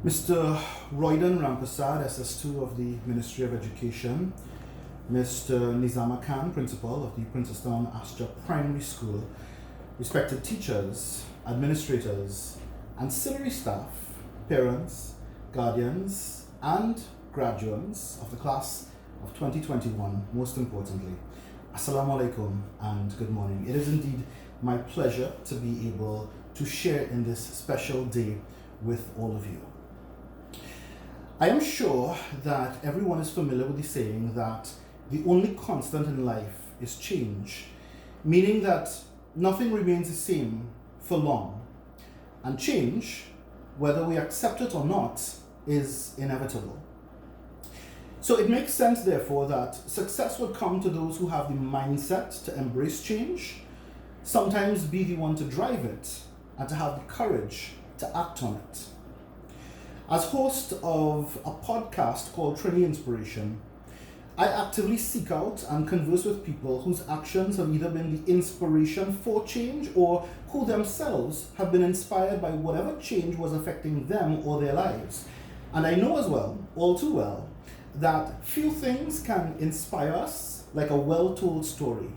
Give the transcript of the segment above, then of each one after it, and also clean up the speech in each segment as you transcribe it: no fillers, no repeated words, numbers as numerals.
Mr. Royden Rampersad, SS2 of the Ministry of Education, Mr. Nizama Khan, Principal of the Town ASJA Primary School, respected teachers, administrators, ancillary staff, parents, guardians, and graduands of the class of 2021, most importantly. Assalamu alaikum and good morning. It is indeed my pleasure to be able to share in this special day with all of you. I am sure that everyone is familiar with the saying that the only constant in life is change, meaning that nothing remains the same for long. And change, whether we accept it or not, is inevitable. So it makes sense, therefore, that success would come to those who have the mindset to embrace change, sometimes be the one to drive it, and to have the courage to act on it. As host of a podcast called Trini Inspiration, I actively seek out and converse with people whose actions have either been the inspiration for change or who themselves have been inspired by whatever change was affecting them or their lives. And I know as well, all too well, that few things can inspire us like a well-told story,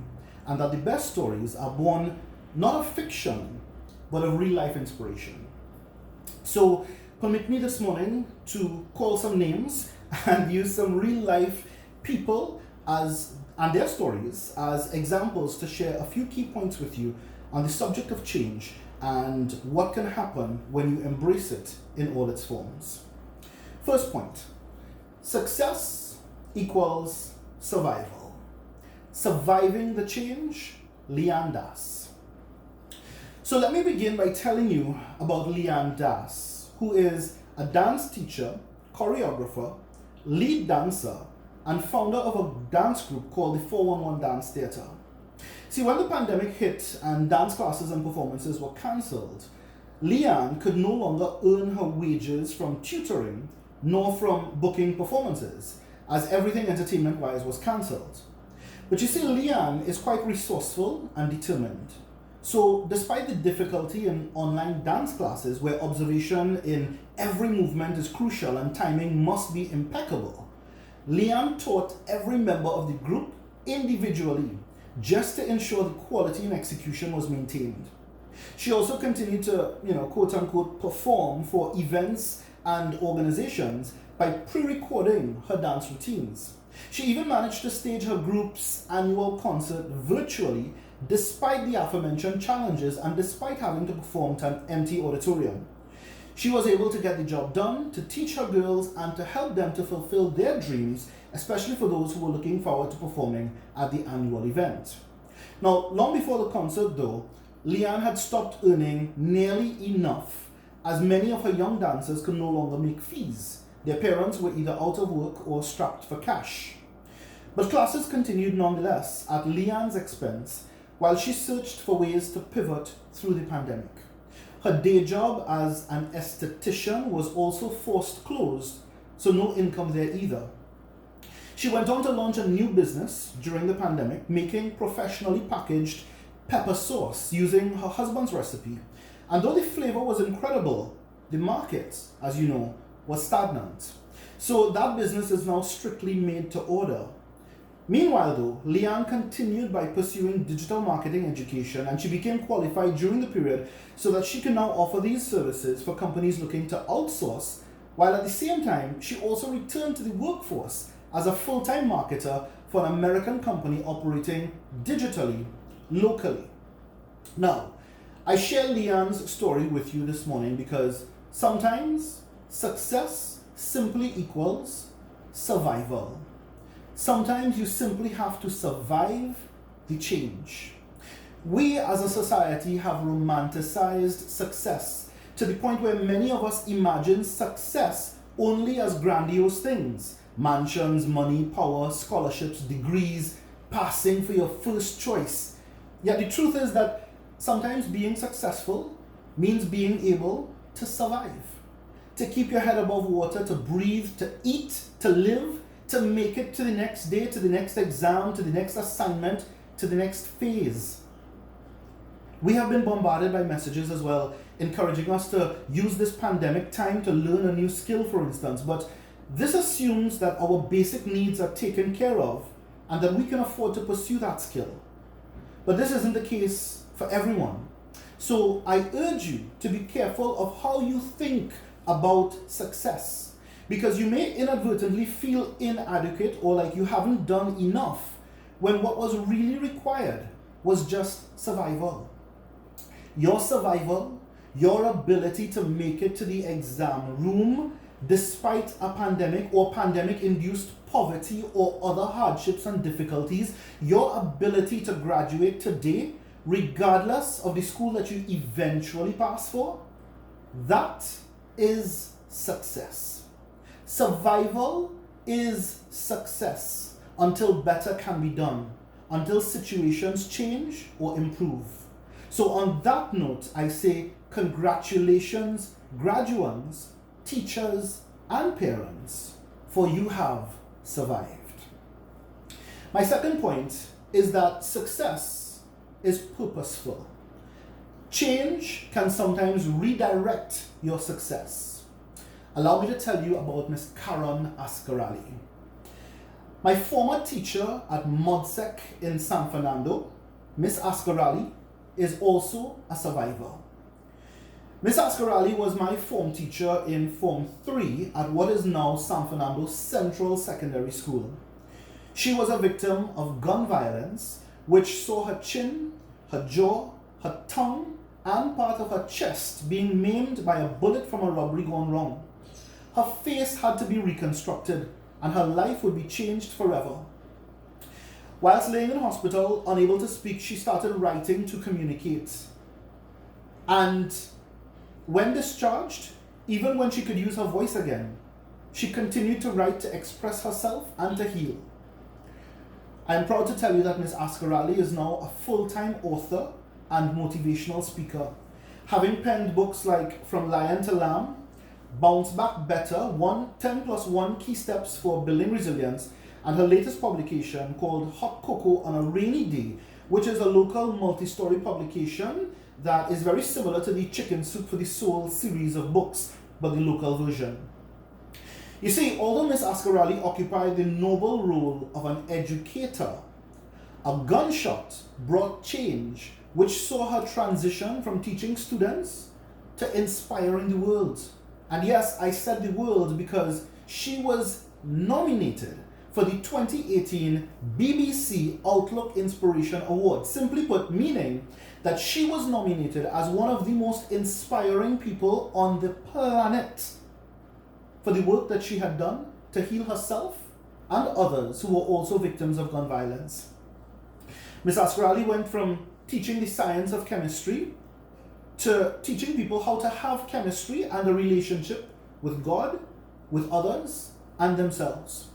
and that the best stories are born not of fiction, but of real-life inspiration. So permit me this morning to call some names and use some real-life people and their stories as examples to share a few key points with you on the subject of change and what can happen when you embrace it in all its forms. First point, success equals survival. Surviving the change, Leanne Das. So let me begin by telling you about Leanne Das, who is a dance teacher, choreographer, lead dancer, and founder of a dance group called the 411 Dance Theatre. See, when the pandemic hit and dance classes and performances were cancelled, Leanne could no longer earn her wages from tutoring nor from booking performances, as everything entertainment-wise was cancelled. But you see, Leanne is quite resourceful and determined. So despite the difficulty in online dance classes where observation in every movement is crucial and timing must be impeccable, Leanne taught every member of the group individually just to ensure the quality and execution was maintained. She also continued to, quote unquote, perform for events and organizations by pre-recording her dance routines. She even managed to stage her group's annual concert virtually despite the aforementioned challenges and despite having to perform to an empty auditorium. She was able to get the job done, to teach her girls, and to help them to fulfill their dreams, especially for those who were looking forward to performing at the annual event. Now, long before the concert though, Leanne had stopped earning nearly enough, as many of her young dancers could no longer make fees. Their parents were either out of work or strapped for cash. But classes continued nonetheless at Leanne's expense, while she searched for ways to pivot through the pandemic. Her day job as an esthetician was also forced closed, so no income there either. She went on to launch a new business during the pandemic, making professionally packaged pepper sauce using her husband's recipe. And though the flavor was incredible, the market, as you know, was stagnant. So that business is now strictly made to order. Meanwhile though, Leanne continued by pursuing digital marketing education, and she became qualified during the period so that she can now offer these services for companies looking to outsource, while at the same time she also returned to the workforce as a full-time marketer for an American company operating digitally, locally. Now, I share Leanne's story with you this morning because sometimes success simply equals survival. Sometimes you simply have to survive the change. We as a society have romanticized success to the point where many of us imagine success only as grandiose things: mansions, money, power, scholarships, degrees, passing for your first choice. Yet the truth is that sometimes being successful means being able to survive, to keep your head above water, to breathe, to eat, to live, to make it to the next day, to the next exam, to the next assignment, to the next phase. We have been bombarded by messages as well encouraging us to use this pandemic time to learn a new skill, for instance. But this assumes that our basic needs are taken care of and that we can afford to pursue that skill. But this isn't the case for everyone. So I urge you to be careful of how you think about success, because you may inadvertently feel inadequate or like you haven't done enough when what was really required was just survival. Your survival, your ability to make it to the exam room despite a pandemic or pandemic-induced poverty or other hardships and difficulties, your ability to graduate today, regardless of the school that you eventually pass for, that is success. Survival is success until better can be done, until situations change or improve. So on that note, I say congratulations, graduands, teachers, and parents, for you have survived. My second point is that success is purposeful. Change can sometimes redirect your success. Allow me to tell you about Miss Karen Ascarali. My former teacher at ModSec in San Fernando, Miss Ascarali, is also a survivor. Miss Ascarali was my form teacher in Form 3 at what is now San Fernando Central Secondary School. She was a victim of gun violence, which saw her chin, her jaw, her tongue, and part of her chest being maimed by a bullet from a robbery gone wrong. Her face had to be reconstructed, and her life would be changed forever. Whilst laying in hospital, unable to speak, she started writing to communicate. And when discharged, even when she could use her voice again, she continued to write to express herself and to heal. I am proud to tell you that Ms. Ascarali is now a full-time author and motivational speaker, having penned books like From Lion to Lamb, Bounce Back Better, 10+1 Key Steps for Building Resilience, and her latest publication called Hot Cocoa on a Rainy Day, which is a local multi-story publication that is very similar to the Chicken Soup for the Soul series of books, but the local version. You see, although Miss Ascarali occupied the noble role of an educator, a gunshot brought change, which saw her transition from teaching students to inspiring the world. And yes, I said the world because she was nominated for the 2018 BBC Outlook Inspiration Award. Simply put, meaning that she was nominated as one of the most inspiring people on the planet for the work that she had done to heal herself and others who were also victims of gun violence. Ms. Ascarali went from teaching the science of chemistry to teaching people how to have chemistry and a relationship with God, with others, and themselves.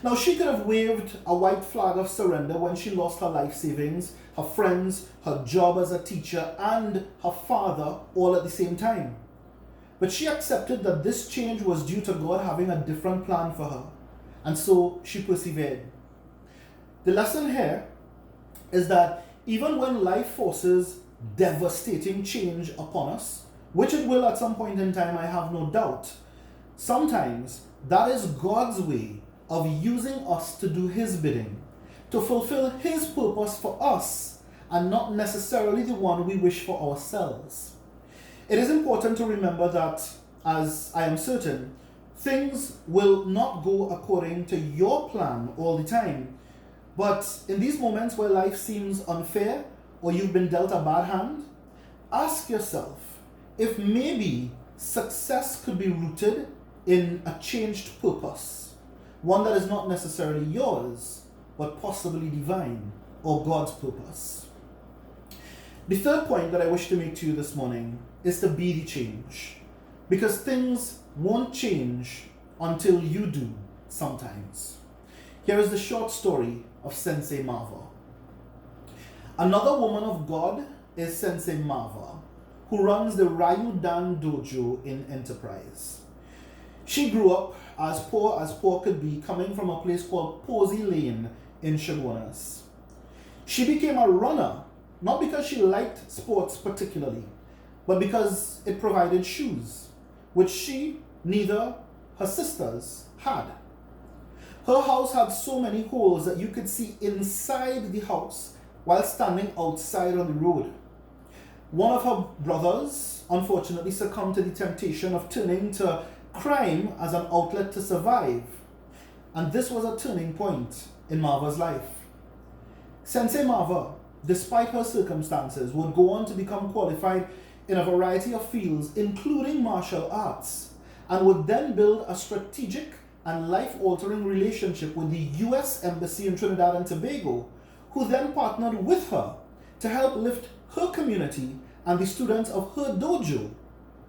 Now, she could have waved a white flag of surrender when she lost her life savings, her friends, her job as a teacher, and her father all at the same time. But she accepted that this change was due to God having a different plan for her, and so she persevered. The lesson here is that even when life forces devastating change upon us, which it will at some point in time, I have no doubt, sometimes that is God's way of using us to do His bidding, to fulfill His purpose for us, and not necessarily the one we wish for ourselves. It is important to remember that, as I am certain, things will not go according to your plan all the time. But in these moments where life seems unfair or you've been dealt a bad hand, ask yourself if maybe success could be rooted in a changed purpose, one that is not necessarily yours, but possibly divine or God's purpose. The third point that I wish to make to you this morning is to be the change, because things won't change until you do sometimes. Here is the short story of Sensei Marva. Another woman of God is Sensei Marva, who runs the Ryu Dan Dojo in Enterprise. She grew up as poor could be, coming from a place called Posey Lane in Chaguanas. She became a runner, not because she liked sports particularly, but because it provided shoes, which she, neither her sisters, had. Her house had so many holes that you could see inside the house while standing outside on the road. One of her brothers unfortunately succumbed to the temptation of turning to crime as an outlet to survive. And this was a turning point in Marva's life. Sensei Marva, despite her circumstances, would go on to become qualified in a variety of fields, including martial arts, and would then build a strategic and life-altering relationship with the US Embassy in Trinidad and Tobago, who then partnered with her to help lift her community and the students of her dojo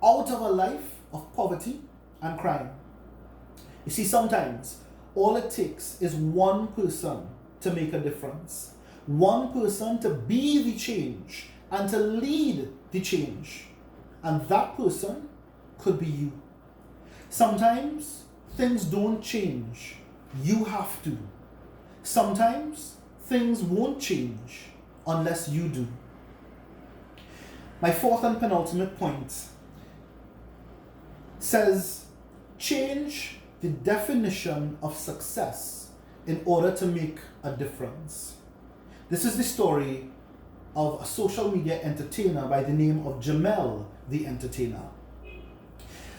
out of a life of poverty and crime. You see, sometimes all it takes is one person to make a difference, one person to be the change and to lead the change, and that person could be you. Sometimes things don't change, you have to. Sometimes things won't change unless you do. My fourth and penultimate point says, change the definition of success in order to make a difference. This is the story of a social media entertainer by the name of Jamel the Entertainer.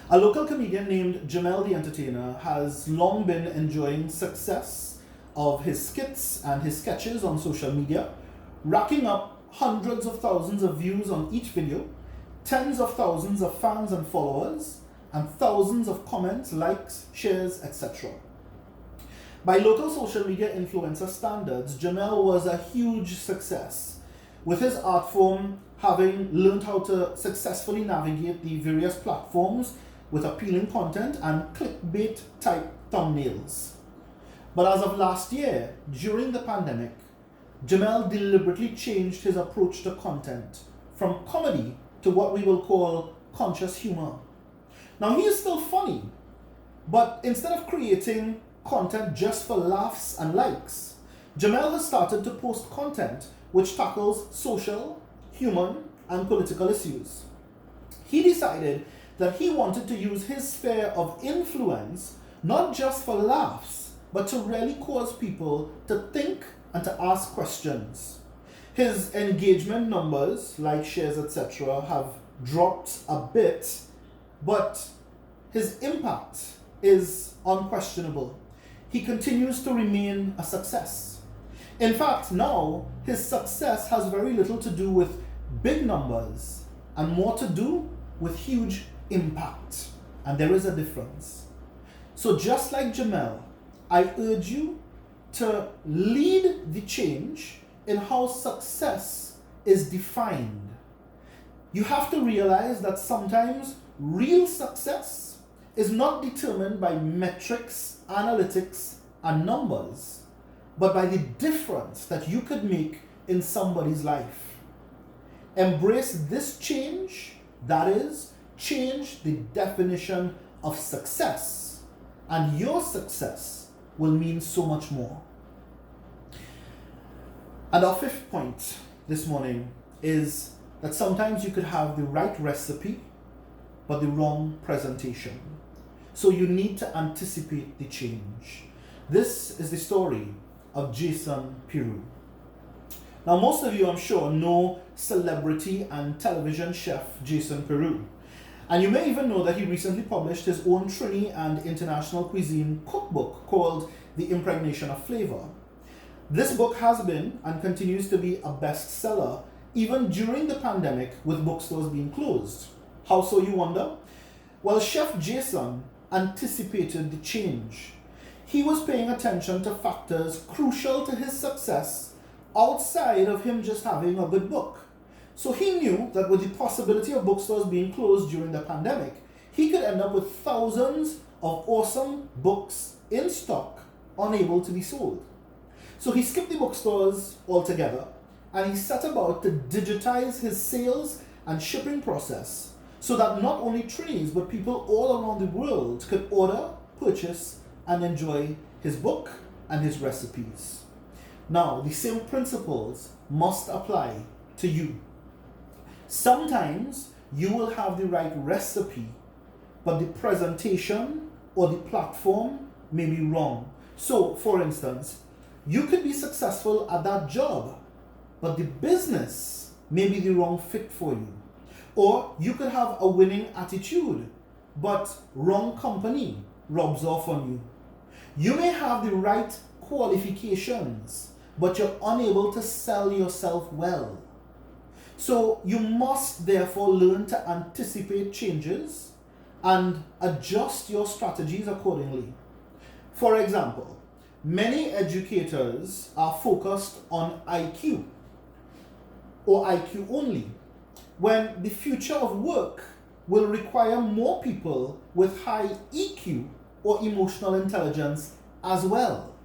A local comedian named Jamel the Entertainer has long been enjoying success of his skits and his sketches on social media, racking up hundreds of thousands of views on each video, tens of thousands of fans and followers, and thousands of comments, likes, shares, etc. By local social media influencer standards, Jamel was a huge success, with his art form having learned how to successfully navigate the various platforms with appealing content and clickbait type thumbnails. But as of last year, during the pandemic, Jamel deliberately changed his approach to content from comedy to what we will call conscious humor. Now, he is still funny, but instead of creating content just for laughs and likes, Jamel has started to post content which tackles social, human, and political issues. He decided that he wanted to use his sphere of influence not just for laughs, but to really cause people to think and to ask questions. His engagement numbers, like shares, etc., have dropped a bit, but his impact is unquestionable. He continues to remain a success. In fact, now his success has very little to do with big numbers and more to do with huge impact. And there is a difference. So just like Jamel, I urge you to lead the change in how success is defined. You have to realize that sometimes real success is not determined by metrics, analytics, and numbers, but by the difference that you could make in somebody's life. Embrace this change, that is, change the definition of success, and your success will mean so much more. And our fifth point this morning is that sometimes you could have the right recipe, but the wrong presentation. So you need to anticipate the change. This is the story of Jason Peru. Now, most of you, I'm sure, know celebrity and television chef Jason Peru. And you may even know that he recently published his own Trini and international cuisine cookbook called The Impregnation of Flavor. This book has been and continues to be a bestseller even during the pandemic with bookstores being closed. How so, you wonder? Well, Chef Jason anticipated the change. He was paying attention to factors crucial to his success outside of him just having a good book. So he knew that with the possibility of bookstores being closed during the pandemic, he could end up with thousands of awesome books in stock, unable to be sold. So he skipped the bookstores altogether, and he set about to digitize his sales and shipping process so that not only Trinis, but people all around the world could order, purchase, and enjoy his book and his recipes. Now, the same principles must apply to you. Sometimes you will have the right recipe, but the presentation or the platform may be wrong. So, for instance, you could be successful at that job, but the business may be the wrong fit for you. Or you could have a winning attitude, but wrong company rubs off on you. You may have the right qualifications, but you're unable to sell yourself well. So you must therefore learn to anticipate changes and adjust your strategies accordingly. For example, many educators are focused on IQ or IQ only, when the future of work will require more people with high EQ or emotional intelligence as well.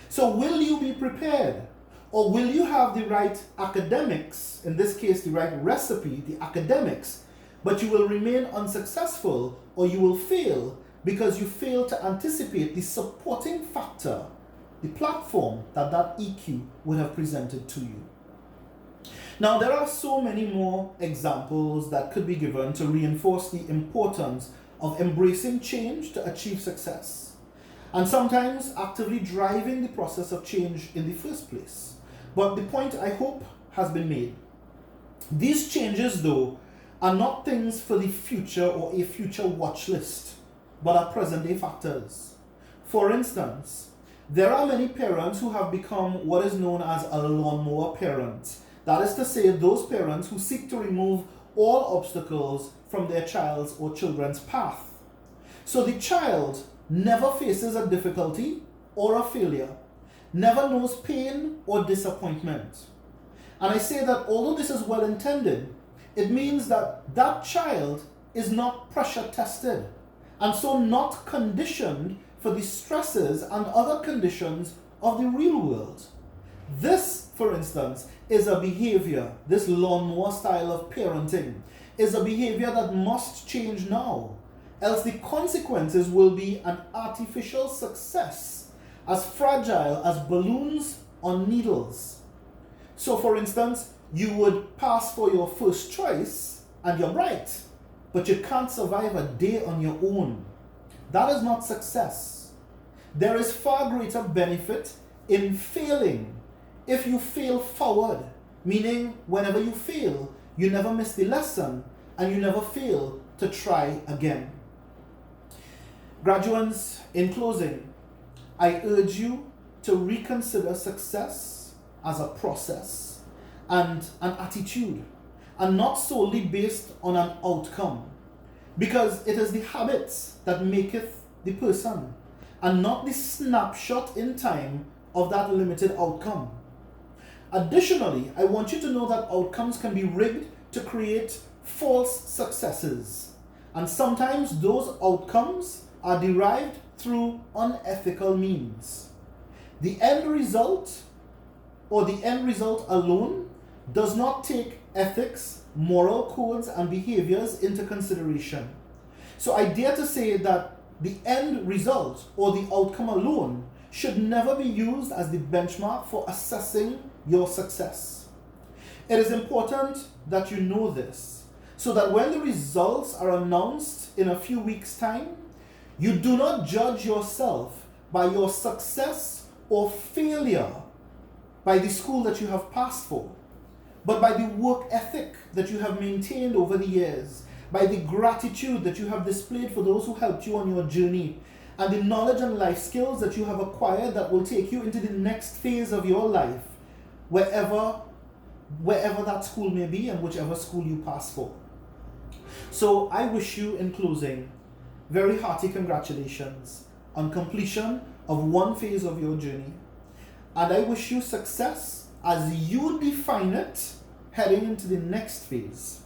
So will you be prepared, or will you have the right academics, in this case the right recipe, the academics, but you will remain unsuccessful or you will fail because you fail to anticipate the supporting factor, the platform that EQ would have presented to you. Now, there are so many more examples that could be given to reinforce the importance of embracing change to achieve success, and sometimes actively driving the process of change in the first place. But the point, I hope, has been made. These changes, though, are not things for the future or a future watch list, but are present-day factors. For instance, there are many parents who have become what is known as a lawnmower parent. That is to say, those parents who seek to remove all obstacles from their child's or children's path. So the child never faces a difficulty or a failure, never knows pain or disappointment. And I say that although this is well intended, it means that that child is not pressure tested, and so not conditioned for the stresses and other conditions of the real world. This, for instance, is a behavior, this lawnmower style of parenting, is a behavior that must change now, else the consequences will be an artificial success, as fragile as balloons on needles. So, for instance, you would pass for your first choice and you're bright, but you can't survive a day on your own. That is not success. There is far greater benefit in failing. If you fail forward, meaning whenever you fail, you never miss the lesson and you never fail to try again. Graduands, in closing, I urge you to reconsider success as a process and an attitude, and not solely based on an outcome, because it is the habits that maketh the person, and not the snapshot in time of that limited outcome. Additionally, I want you to know that outcomes can be rigged to create false successes, and sometimes those outcomes are derived through unethical means. The end result, or the end result alone, does not take ethics, moral codes, and behaviors into consideration. So I dare to say that the end result or the outcome alone should never be used as the benchmark for assessing your success. It is important that you know this, so that when the results are announced in a few weeks' time, you do not judge yourself by your success or failure by the school that you have passed for, but by the work ethic that you have maintained over the years, by the gratitude that you have displayed for those who helped you on your journey, and the knowledge and life skills that you have acquired that will take you into the next phase of your life, wherever that school may be and whichever school you pass for. So I wish you, in closing, very hearty congratulations on completion of one phase of your journey. And I wish you success as you define it heading into the next phase.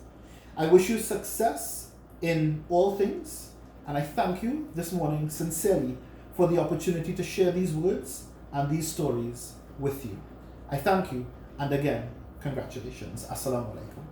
I wish you success in all things, and I thank you this morning sincerely for the opportunity to share these words and these stories with you. I thank you, and again, congratulations. Assalamu alaikum.